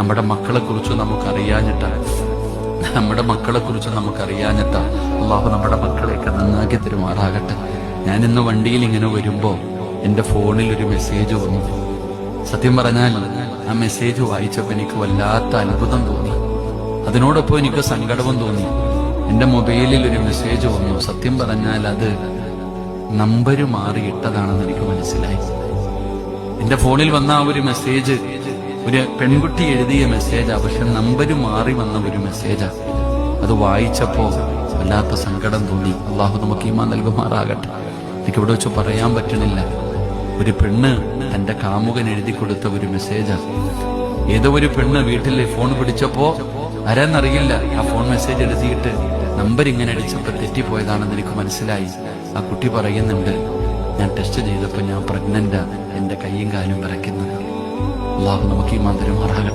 നമ്മുടെ മക്കളെക്കുറിച്ച് നമുക്കറിയാഞ്ഞിട്ടാ. അള്ളാഹു നമ്മുടെ മക്കളെയൊക്കെ നന്നാക്കി തരുമാറാകട്ടെ. ഞാനിന്ന് വണ്ടിയിൽ ഇങ്ങനെ വരുമ്പോ എന്റെ ഫോണിൽ ഒരു മെസ്സേജ് വന്നു. സത്യം പറഞ്ഞാൽ ആ മെസ്സേജ് വായിച്ചപ്പോൾ എനിക്ക് വല്ലാത്ത അത്ഭുതം തോന്നി. അതിനോടൊപ്പം എനിക്ക് സങ്കടവും തോന്നി. എന്റെ മൊബൈലിൽ ഒരു മെസ്സേജ് വന്നു. സത്യം പറഞ്ഞാൽ അത് നമ്പര് മാറിയിട്ടതാണെന്ന് എനിക്ക് മനസ്സിലായി. എന്റെ ഫോണിൽ വന്ന ആ ഒരു മെസ്സേജ് ഒരു പെൺകുട്ടി എഴുതിയ മെസ്സേജാ, പക്ഷെ നമ്പര് മാറി വന്ന ഒരു മെസ്സേജാ. അത് വായിച്ചപ്പോ വല്ലാത്ത സങ്കടം തോന്നി. അള്ളാഹു നമുക്ക് ഈമാൻ നൽകുമാറാകട്ടെ. എനിക്കിവിടെ വെച്ച് പറയാൻ പറ്റണില്ല. ഒരു പെണ്ണ് തന്റെ കാമുകൻ എഴുതി കൊടുത്ത ഒരു മെസ്സേജാ. ഏതോ ഒരു പെണ്ണ് വീട്ടിൽ ഫോൺ പിടിച്ചപ്പോ ആരാന്നറിയില്ല ആ ഫോൺ മെസ്സേജ് എഴുതിയിട്ട് നമ്പർ ഇങ്ങനെ അടിച്ചപ്പോ തെറ്റിപ്പോയതാണെന്ന് എനിക്ക് മനസ്സിലായി. ആ കുട്ടി പറയുന്നുണ്ട്, ഞാൻ ടെസ്റ്റ് ചെയ്തപ്പോ ഞാൻ പ്രഗ്നന്റാ, എന്റെ കൈയും കാലും വിറയ്ക്കുന്നത്. അള്ളാഹു നമുക്ക് ഈമാൻ തരുമാറാകട്ടെ.